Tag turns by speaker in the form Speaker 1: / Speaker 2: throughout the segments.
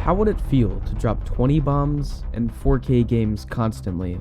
Speaker 1: How would it feel to drop 20 bombs and 4K games constantly?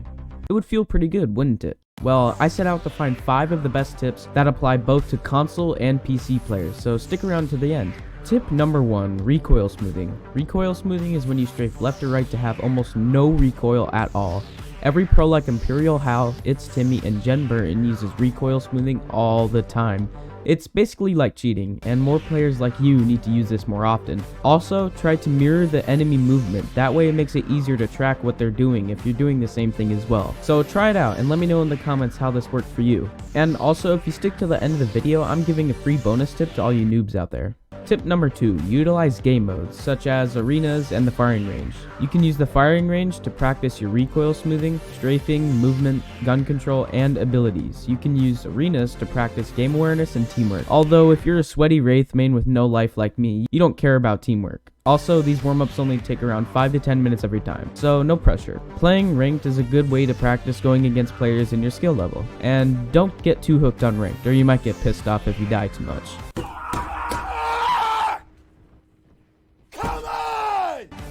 Speaker 1: It would feel pretty good, wouldn't it? Well, I set out to find 5 of the best tips that apply both to console and PC players, so stick around to the end. Tip number 1, recoil smoothing. Recoil smoothing is when you strafe left or right to have almost no recoil at all. Every pro like Imperial Hal, It's Timmy, and Jen Burton uses recoil smoothing all the time. It's basically like cheating, and more players like you need to use this more often. Also, try to mirror the enemy movement, that way it makes it easier to track what they're doing if you're doing the same thing as well. So try it out and let me know in the comments how this worked for you. And also, if you stick to the end of the video, I'm giving a free bonus tip to all you noobs out there. Tip number 2, utilize game modes, such as arenas and the firing range. You can use the firing range to practice your recoil smoothing, strafing, movement, gun control, and abilities. You can use arenas to practice game awareness and teamwork. Although if you're a sweaty Wraith main with no life like me, you don't care about teamwork. Also, these warm-ups only take around 5 to 10 minutes every time, so no pressure. Playing ranked is a good way to practice going against players in your skill level. And don't get too hooked on ranked, or you might get pissed off if you die too much.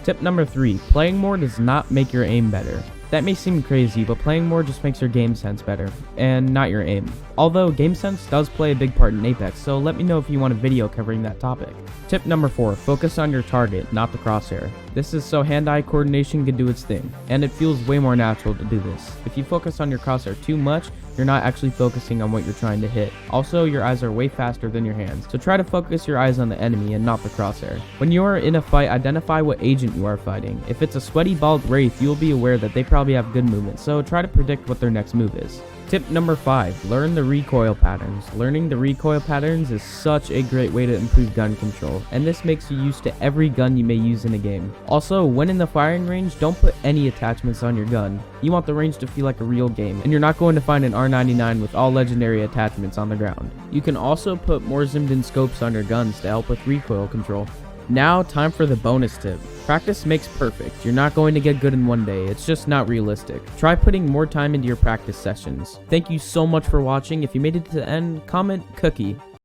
Speaker 1: Tip number 3, playing more does not make your aim better. That may seem crazy, but playing more just makes your game sense better, and not your aim. Although game sense does play a big part in Apex, so let me know if you want a video covering that topic. Tip number 4, focus on your target, not the crosshair. This is so hand-eye coordination can do its thing, and it feels way more natural to do this. If you focus on your crosshair too much, you're not actually focusing on what you're trying to hit. Also, your eyes are way faster than your hands, so try to focus your eyes on the enemy and not the crosshair. When you are in a fight, identify what agent you are fighting. If it's a sweaty bald Wraith, you'll be aware that they probably have good movement, so try to predict what their next move is. Tip number 5, learn the recoil patterns. Learning the recoil patterns is such a great way to improve gun control, and this makes you used to every gun you may use in a game. Also, when in the firing range, don't put any attachments on your gun. You want the range to feel like a real game, and you're not going to find an R99 with all legendary attachments on the ground. You can also put more zoomed in scopes on your guns to help with recoil control. Now, time for the bonus tip. Practice makes perfect. You're not going to get good in one day. It's just not realistic. Try putting more time into your practice sessions. Thank you so much for watching. If you made it to the end, comment cookie.